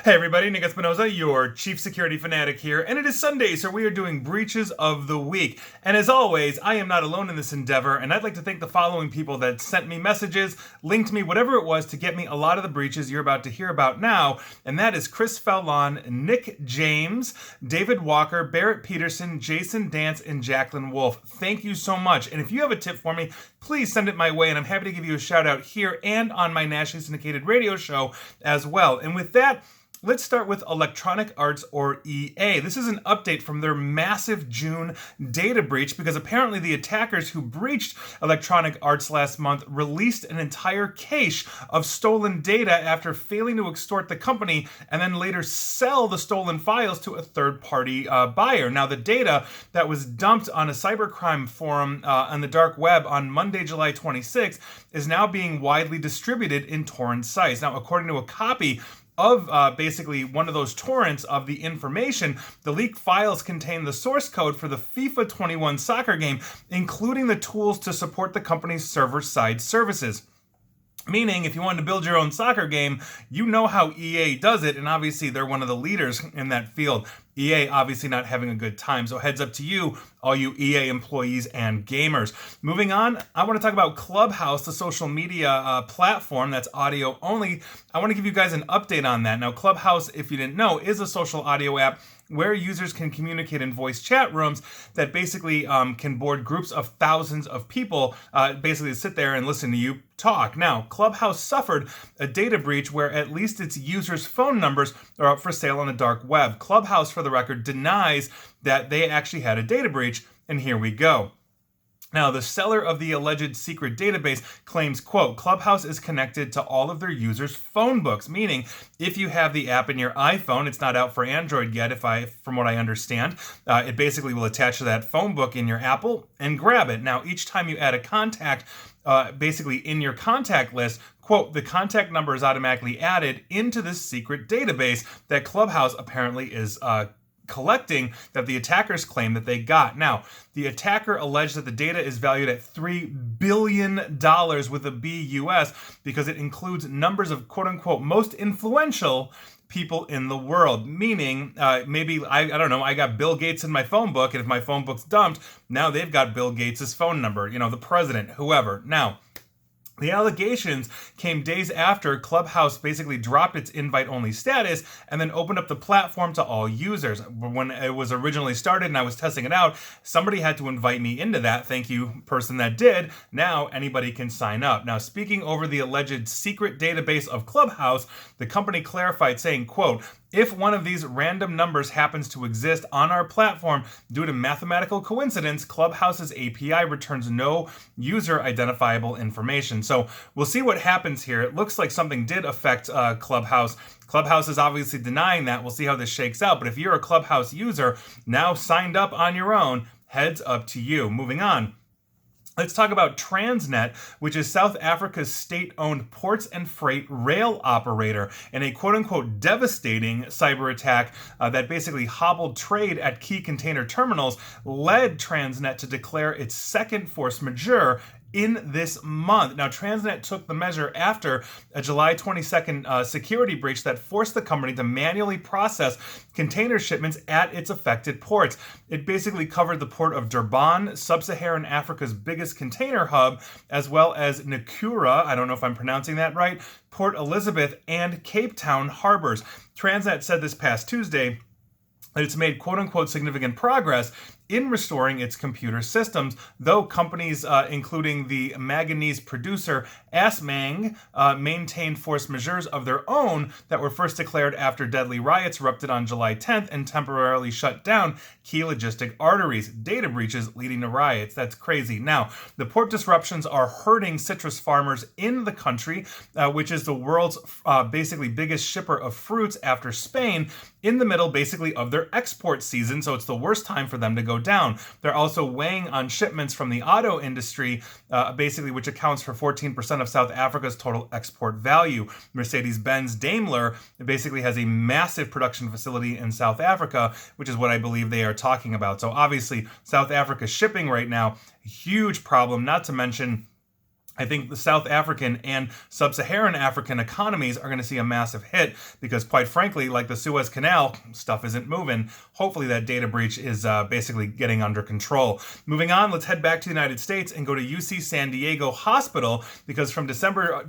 Hey everybody, Nick Espinoza, your chief security fanatic here, and it is Sunday, so we are doing Breaches of the Week. And as always, I am not alone in this endeavor, and I'd like to thank the following people that sent me messages, linked me, whatever it was, to get me a lot of the breaches you're about to hear about now, and that is Chris Fallon, Nick James, David Walker, Barrett Peterson, Jason Dance, and Jacqueline Wolf. Thank you so much, and if you have a tip for me, please send it my way, and I'm happy to give you a shout out here and on my nationally syndicated radio show as well. And with that, let's start with Electronic Arts, or EA. This is an update from their massive June data breach because apparently the attackers who breached Electronic Arts last month released an entire cache of stolen data after failing to extort the company and then later sell the stolen files to a third-party buyer. Now, the data that was dumped on a cybercrime forum on the dark web on Monday, July 26th, is now being widely distributed in torrent sites. Now, according to a copy of basically one of those torrents of the information, the leaked files contain the source code for the FIFA 21 soccer game, including the tools to support the company's server-side services. Meaning, if you wanted to build your own soccer game, you know how EA does it, and obviously they're one of the leaders in that field. EA obviously not having a good time, so heads up to you, all you EA employees and gamers. Moving on, I want to talk about Clubhouse, the social media platform that's audio only. I want to give you guys an update on that. Now, Clubhouse, if you didn't know, is a social audio app where users can communicate in voice chat rooms that basically can board groups of thousands of people, basically sit there and listen to you talk. Now, Clubhouse suffered a data breach where at least its users' phone numbers are up for sale on the dark web. Clubhouse, for the record, denies that they actually had a data breach, and here we go. Now, the seller of the alleged secret database claims, quote, Clubhouse is connected to all of their users' phone books, meaning if you have the app in your iPhone, it's not out for Android yet, from what I understand, it basically will attach to that phone book in your Apple and grab it. Now, each time you add a contact, basically in your contact list, quote, the contact number is automatically added into this secret database that Clubhouse apparently is collecting, that the attackers claim that they got. Now, the attacker alleged that the data is valued at $3 billion with a B US because it includes numbers of quote-unquote most influential people in the world, meaning maybe, I don't know, I got Bill Gates in my phone book, and if my phone book's dumped, now they've got Bill Gates' phone number, the president, whoever. Now, the allegations came days after Clubhouse basically dropped its invite-only status and then opened up the platform to all users. When it was originally started and I was testing it out, somebody had to invite me into that. Thank you, person that did. Now anybody can sign up. Now, speaking over the alleged secret database of Clubhouse, the company clarified saying, quote, if one of these random numbers happens to exist on our platform due to mathematical coincidence, Clubhouse's API returns no user identifiable information. So we'll see what happens here. It looks like something did affect Clubhouse. Clubhouse is obviously denying that. We'll see how this shakes out. But if you're a Clubhouse user now signed up on your own, heads up to you. Moving on. Let's talk about Transnet, which is South Africa's state-owned ports and freight rail operator, and a quote-unquote devastating cyber attack that basically hobbled trade at key container terminals led Transnet to declare its second force majeure in this month. Now, Transnet took the measure after a July 22nd security breach that forced the company to manually process container shipments at its affected ports. It basically covered the port of Durban, sub-Saharan Africa's biggest container hub, as well as Nakura, I don't know if I'm pronouncing that right, Port Elizabeth, and Cape Town harbors. Transnet said this past Tuesday that it's made quote-unquote significant progress in restoring its computer systems, though companies including the manganese producer Assmang maintained force majeures of their own that were first declared after deadly riots erupted on July 10th and temporarily shut down key logistic arteries. Data breaches leading to riots. That's crazy. Now, the port disruptions are hurting citrus farmers in the country, which is the world's basically biggest shipper of fruits after Spain, in the middle basically of their export season, so it's the worst time for them to go down. They're also weighing on shipments from the auto industry, basically, which accounts for 14% of South Africa's total export value. Mercedes-Benz Daimler basically has a massive production facility in South Africa, which is what I believe they are talking about. So obviously, South Africa shipping right now, huge problem, not to mention I think the South African and Sub-Saharan African economies are going to see a massive hit because, quite frankly, like the Suez Canal, stuff isn't moving. Hopefully that data breach is basically getting under control. Moving on, let's head back to the United States and go to UC San Diego Hospital because from December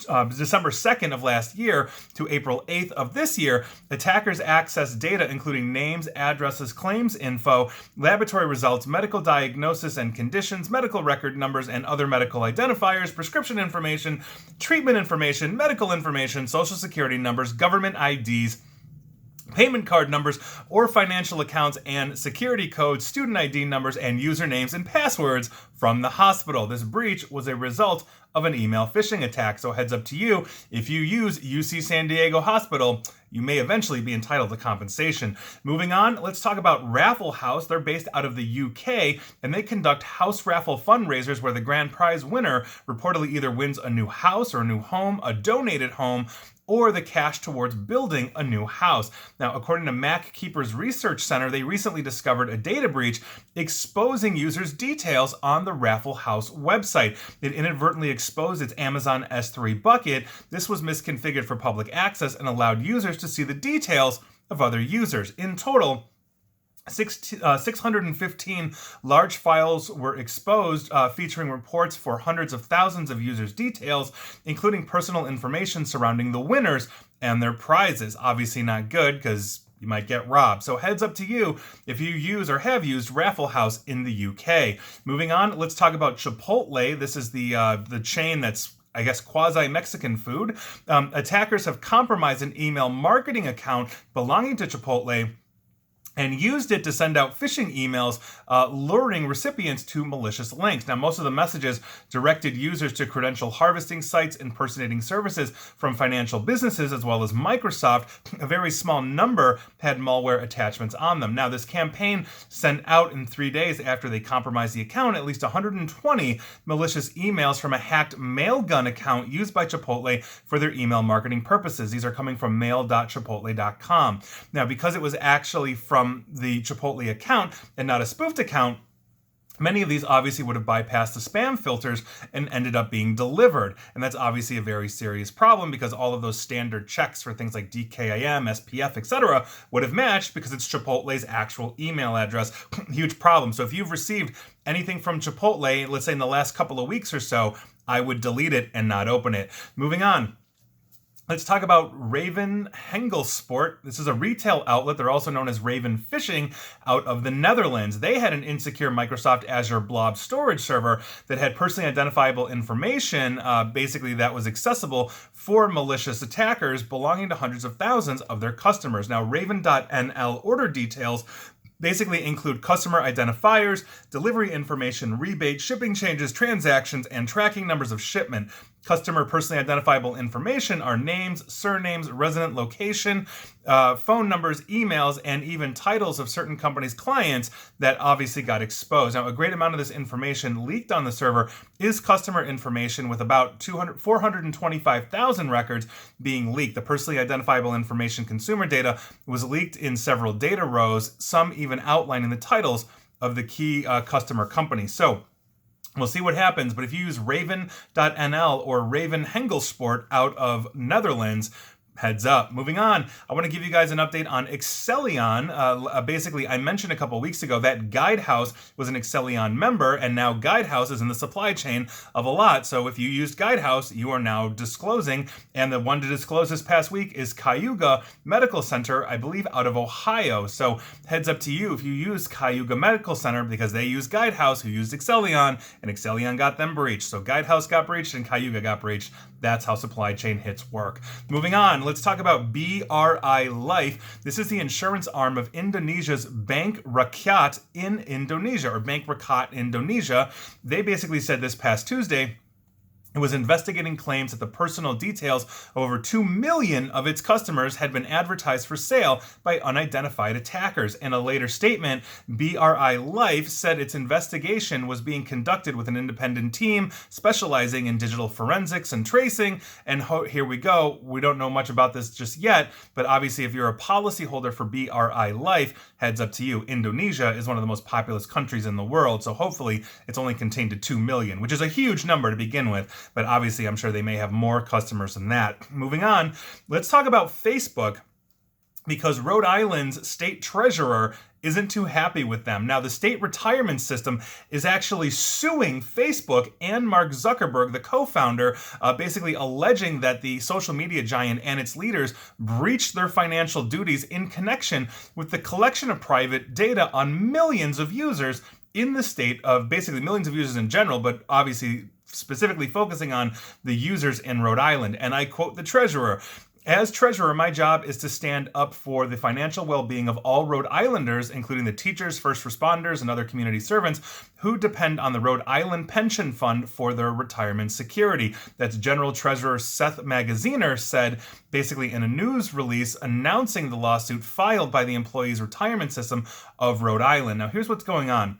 2nd of last year to April 8th of this year, attackers accessed data including names, addresses, claims info, laboratory results, medical diagnosis and conditions, medical record numbers and other medical identifiers, prescription information, treatment information, medical information, social security numbers, government IDs, payment card numbers or financial accounts and security codes, student ID numbers, and usernames and passwords from the hospital. This breach was a result of an email phishing attack. So heads up to you, if you use UC San Diego Hospital, you may eventually be entitled to compensation. Moving on, let's talk about Raffle House. They're based out of the UK, and they conduct house raffle fundraisers where the grand prize winner reportedly either wins a new house or a new home, a donated home, or the cash towards building a new house. Now, according to Mac Keeper's Research Center, they recently discovered a data breach exposing users' details on the Raffle House website. It inadvertently exposed its Amazon S3 bucket. This was misconfigured for public access and allowed users to see the details of other users. In total, 615 large files were exposed, featuring reports for hundreds of thousands of users' details, including personal information surrounding the winners and their prizes. Obviously not good because you might get robbed. So heads up to you if you use or have used Raffle House in the UK. Moving on, let's talk about Chipotle. This is the chain that's quasi-Mexican food. Attackers have compromised an email marketing account belonging to Chipotle and used it to send out phishing emails, luring recipients to malicious links. Now, most of the messages directed users to credential harvesting sites impersonating services from financial businesses as well as Microsoft. A very small number had malware attachments on them. Now, this campaign sent out in 3 days after they compromised the account at least 120 malicious emails from a hacked Mailgun account used by Chipotle for their email marketing purposes. These are coming from mail.chipotle.com. Now, because it was actually from the Chipotle account and not a spoofed account, many of these obviously would have bypassed the spam filters and ended up being delivered. And that's obviously a very serious problem because all of those standard checks for things like DKIM, SPF, etc. would have matched because it's Chipotle's actual email address. Huge problem. So if you've received anything from Chipotle, let's say in the last couple of weeks or so, I would delete it and not open it. Moving on. Let's talk about Raven Hengelsport. This is a retail outlet. They're also known as Raven Fishing out of the Netherlands. They had an insecure Microsoft Azure Blob storage server that had personally identifiable information, basically that was accessible for malicious attackers belonging to hundreds of thousands of their customers. Now, Raven.nl order details basically include customer identifiers, delivery information, rebate, shipping changes, transactions, and tracking numbers of shipment. Customer personally identifiable information are names, surnames, resident location, phone numbers, emails, and even titles of certain companies' clients that obviously got exposed. Now, a great amount of this information leaked on the server is customer information, with about 425,000 records being leaked. The personally identifiable information consumer data was leaked in several data rows, some even outlining the titles of the key customer companies. So, we'll see what happens, but if you use Raven.nl or Raven Hengelsport out of Netherlands, heads up. Moving on, I want to give you guys an update on Excellion. Basically, I mentioned a couple weeks ago that Guidehouse was an Excellion member, and now Guidehouse is in the supply chain of a lot. So if you used Guidehouse, you are now disclosing, and the one to disclose this past week is Cayuga Medical Center, I believe out of Ohio. So heads up to you if you use Cayuga Medical Center, because they use Guidehouse, who used Excellion, and Excellion got them breached. So Guidehouse got breached and Cayuga got breached. That's how supply chain hits work. Moving on, let's talk about Bri Life. This is the insurance arm of Indonesia's Bank Rakyat in Indonesia, or Bank Rakyat Indonesia. They basically said this past Tuesday It was investigating claims that the personal details of over 2 million of its customers had been advertised for sale by unidentified attackers. In a later statement, Bri Life said its investigation was being conducted with an independent team specializing in digital forensics and tracing. And here we go. We don't know much about this just yet, but obviously if you're a policyholder for Bri Life, heads up to you. Indonesia is one of the most populous countries in the world, so hopefully it's only contained to 2 million, which is a huge number to begin with. But obviously, I'm sure they may have more customers than that. Moving on, let's talk about Facebook, because Rhode Island's state treasurer isn't too happy with them. Now, the state retirement system is actually suing Facebook and Mark Zuckerberg, the co-founder, basically alleging that the social media giant and its leaders breached their financial duties in connection with the collection of private data on millions of users in the state of, basically millions of users in general, but obviously specifically focusing on the users in Rhode Island. And I quote the treasurer, "As treasurer, my job is to stand up for the financial well-being of all Rhode Islanders, including the teachers, first responders, and other community servants who depend on the Rhode Island Pension Fund for their retirement security." That's General Treasurer Seth Magaziner said, basically in a news release announcing the lawsuit filed by the Employees Retirement System of Rhode Island. Now, here's what's going on.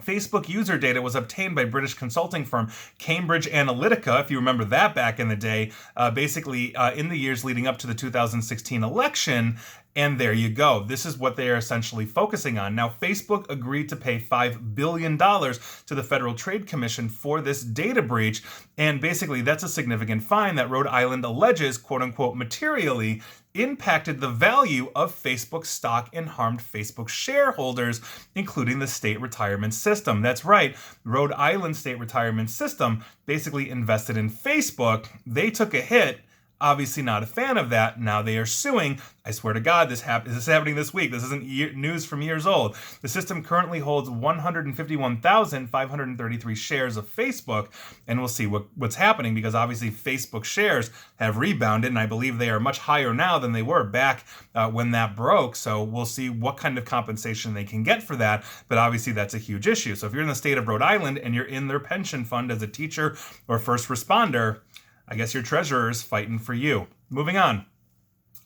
Facebook user data was obtained by British consulting firm Cambridge Analytica, if you remember that back in the day, basically in the years leading up to the 2016 election. And there you go. This is what they are essentially focusing on. Now, Facebook agreed to pay $5 billion to the Federal Trade Commission for this data breach. And basically, that's a significant fine that Rhode Island alleges, quote unquote, materially impacted the value of Facebook stock and harmed Facebook shareholders, including the state retirement system. That's right. Rhode Island state retirement system basically invested in Facebook. They took a hit. Obviously not a fan of that. Now they are suing. I swear to God, this is happening this week. This isn't news from years old. The system currently holds 151,533 shares of Facebook, and we'll see what's happening, because obviously Facebook shares have rebounded, and I believe they are much higher now than they were back when that broke. So we'll see what kind of compensation they can get for that, but obviously that's a huge issue. So if you're in the state of Rhode Island and you're in their pension fund as a teacher or first responder, I guess your treasurer is fighting for you. Moving on.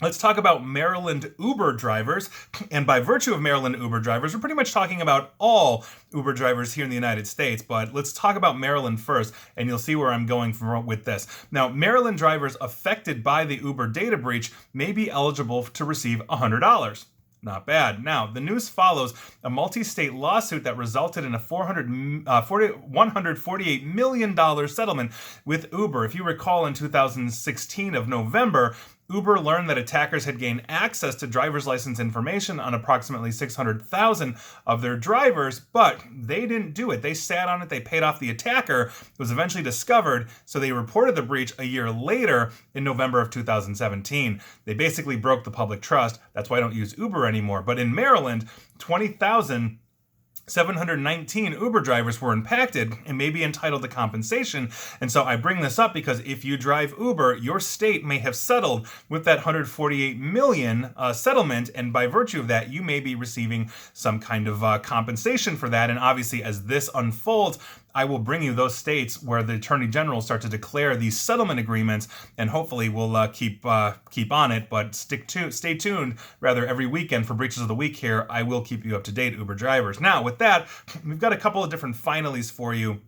Let's talk about Maryland Uber drivers. And by virtue of Maryland Uber drivers, we're pretty much talking about all Uber drivers here in the United States. But let's talk about Maryland first, and you'll see where I'm going with this. Now, Maryland drivers affected by the Uber data breach may be eligible to receive $100. Not bad. Now, the news follows a multi-state lawsuit that resulted in a $148 million settlement with Uber. If you recall, in 2016 of November, Uber learned that attackers had gained access to driver's license information on approximately 600,000 of their drivers, but they didn't do it. They sat on it. They paid off the attacker. It was eventually discovered, so they reported the breach a year later in November of 2017. They basically broke the public trust. That's why I don't use Uber anymore. But in Maryland, 719 Uber drivers were impacted and may be entitled to compensation. And so I bring this up because if you drive Uber, your state may have settled with that 148 million settlement, and by virtue of that, you may be receiving some kind of compensation for that. And obviously, as this unfolds, I will bring you those states where the Attorney General start to declare these settlement agreements, and hopefully we'll keep on it. But stay tuned. Rather, every weekend for Breaches of the Week here, I will keep you up to date, Uber drivers. Now, with that, we've got a couple of different finalies for you.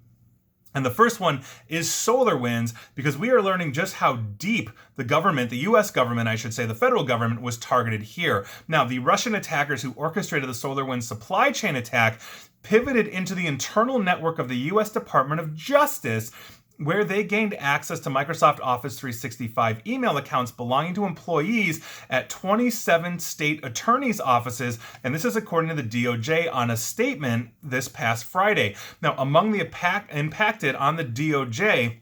And the first one is SolarWinds, because we are learning just how deep the government, the US government, I should say, the federal government, was targeted here. Now, the Russian attackers who orchestrated the SolarWinds supply chain attack pivoted into the internal network of the US Department of Justice, where they gained access to Microsoft Office 365 email accounts belonging to employees at 27 state attorneys' offices. And this is according to the DOJ on a statement this past Friday. Now, among the impacted on the DOJ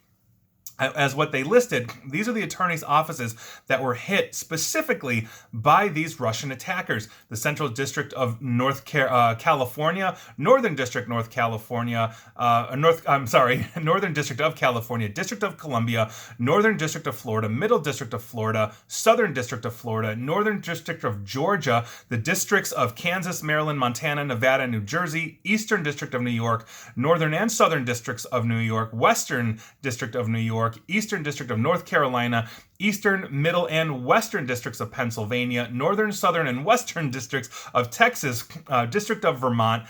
as what they listed, these are the attorneys' offices that were hit specifically by these Russian attackers. The Central District of California, Northern District North California, Northern District of California, District of Columbia, Northern District of Florida, Middle District of Florida, Southern District of Florida, Northern District of Georgia, the districts of Kansas, Maryland, Montana, Nevada, and New Jersey, Eastern District of New York, Northern and Southern Districts of New York, Western District of New York, Eastern District of North Carolina, Eastern, Middle, and Western Districts of Pennsylvania, Northern, Southern, and Western Districts of Texas, District of Vermont,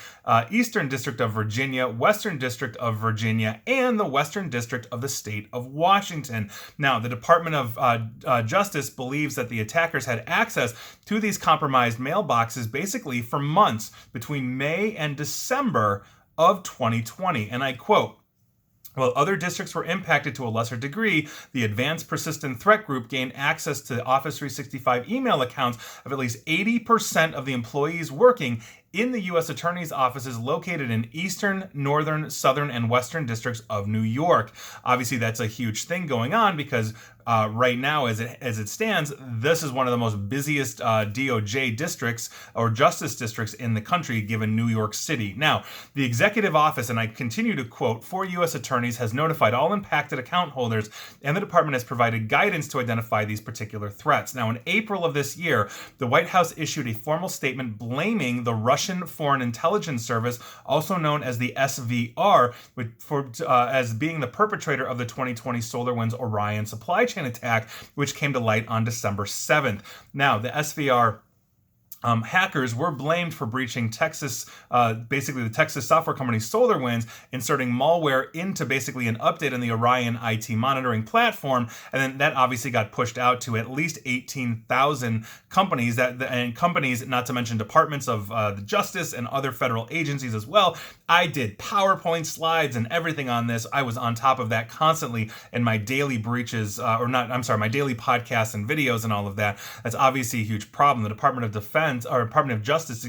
Eastern District of Virginia, Western District of Virginia, and the Western District of the state of Washington. Now, the Department of Justice believes that the attackers had access to these compromised mailboxes basically for months between May and December of 2020. And I quote, "While other districts were impacted to a lesser degree, the Advanced Persistent Threat Group gained access to Office 365 email accounts of at least 80% of the employees working in the U.S. Attorney's offices located in Eastern, Northern, Southern, and Western districts of New York." Obviously, that's a huge thing going on because right now, as it stands, this is one of the most busiest DOJ districts or justice districts in the country, given New York City. Now, the executive office, and I continue to quote, "for U.S. attorneys has notified all impacted account holders, and the department has provided guidance to identify these particular threats." Now, in April of this year, the White House issued a formal statement blaming the Russian Foreign Intelligence Service, also known as the SVR, as being the perpetrator of the 2020 SolarWinds Orion supply chain attack, which came to light on December 7th. Now, the SVR hackers were blamed for breaching basically the Texas software company SolarWinds, inserting malware into basically an update on the Orion IT monitoring platform, and then that obviously got pushed out to at least 18,000 companies, companies, not to mention departments of the justice and other federal agencies as well. I did PowerPoint slides and everything on this. I was on top of that constantly in my daily breaches, my daily podcasts and videos and all of that. That's obviously a huge problem. The Department of Justice,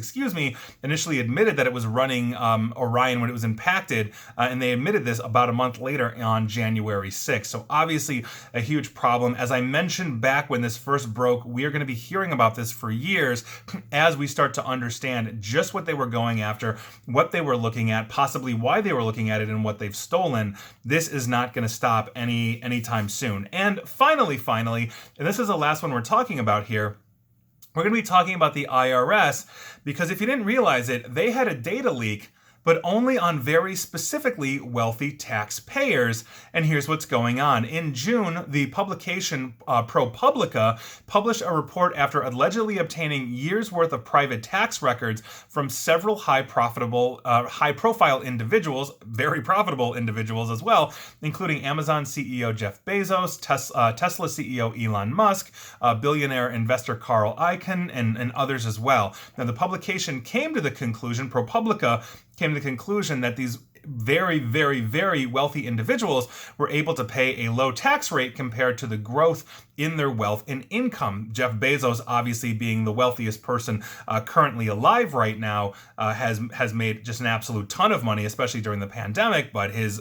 initially admitted that it was running Orion when it was impacted, and they admitted this about a month later on January 6th. So obviously a huge problem. As I mentioned back when this first broke, we are going to be hearing about this for years as we start to understand just what they were going after, what they were looking at, possibly why they were looking at it, and what they've stolen. This is not going to stop anytime soon. And finally, and this is the last one we're talking about here, we're going to be talking about the IRS, because if you didn't realize it, they had a data leak, but only on very specifically wealthy taxpayers. And here's what's going on. In June, the publication ProPublica published a report after allegedly obtaining years' worth of private tax records from several high-profile individuals, very profitable individuals as well, including Amazon CEO Jeff Bezos, Tesla CEO Elon Musk, billionaire investor Carl Icahn, and others as well. Now, the publication came to the conclusion, ProPublica came to the conclusion, that these very, very, very wealthy individuals were able to pay a low tax rate compared to the growth in their wealth and income. Jeff Bezos, obviously being the wealthiest person currently alive right now, has made just an absolute ton of money, especially during the pandemic, but his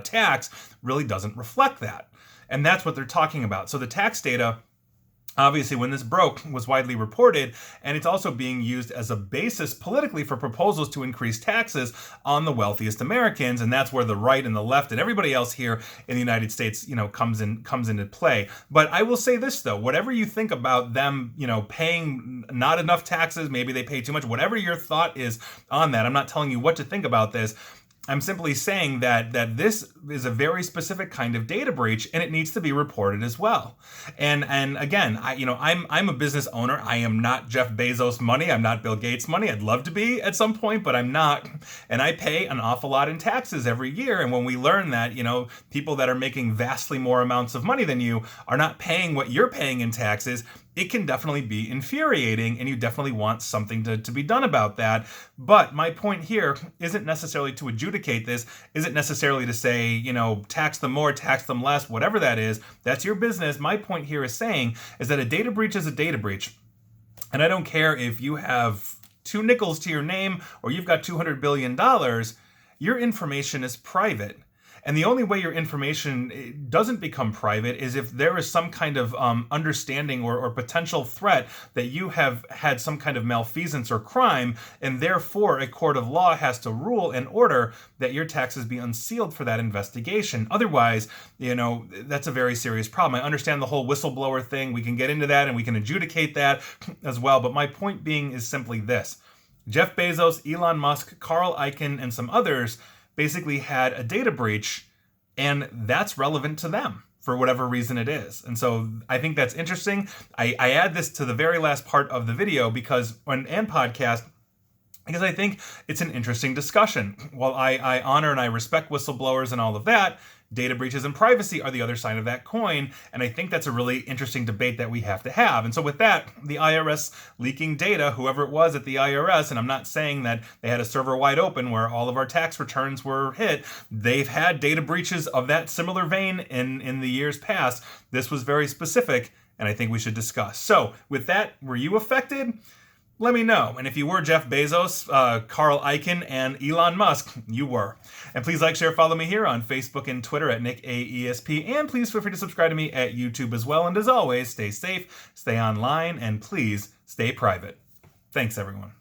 tax really doesn't reflect that. And that's what they're talking about. So the tax data, obviously, when this broke, was widely reported, and it's also being used as a basis politically for proposals to increase taxes on the wealthiest Americans, and that's where the right and the left and everybody else here in the United States, comes into play. But I will say this though, whatever you think about them, paying not enough taxes, maybe they pay too much, whatever your thought is on that, I'm not telling you what to think about this. I'm simply saying that this is a very specific kind of data breach, and it needs to be reported as well. And again, I'm a business owner. I am not Jeff Bezos money. I'm not Bill Gates money. I'd love to be at some point, but I'm not. And I pay an awful lot in taxes every year. And when we learn that, people that are making vastly more amounts of money than you are not paying what you're paying in taxes, it can definitely be infuriating, and you definitely want something to be done about that. But my point here isn't necessarily to adjudicate this, isn't necessarily to say, tax them more, tax them less, whatever that is. That's your business. My point here is that a data breach is a data breach. And I don't care if you have 2 nickels to your name or you've got $200 billion, your information is private. And the only way your information doesn't become private is if there is some kind of understanding or potential threat that you have had some kind of malfeasance or crime, and therefore a court of law has to rule and order that your taxes be unsealed for that investigation. Otherwise, that's a very serious problem. I understand the whole whistleblower thing. We can get into that and we can adjudicate that as well. But my point being is simply this. Jeff Bezos, Elon Musk, Carl Icahn, and some others basically had a data breach, and that's relevant to them for whatever reason it is. And so I think that's interesting. I add this to the very last part of the video and podcast, because I think it's an interesting discussion. While I honor and I respect whistleblowers and all of that, data breaches and privacy are the other side of that coin, and I think that's a really interesting debate that we have to have. And so with that, the IRS leaking data, whoever it was at the IRS, and I'm not saying that they had a server wide open where all of our tax returns were hit, they've had data breaches of that similar vein in the years past. This was very specific, and I think we should discuss. So with that, were you affected? Let me know. And if you were Jeff Bezos, Carl Icahn, and Elon Musk, you were. And please like, share, follow me here on Facebook and Twitter at NickAESP. And please feel free to subscribe to me at YouTube as well. And as always, stay safe, stay online, and please stay private. Thanks, everyone.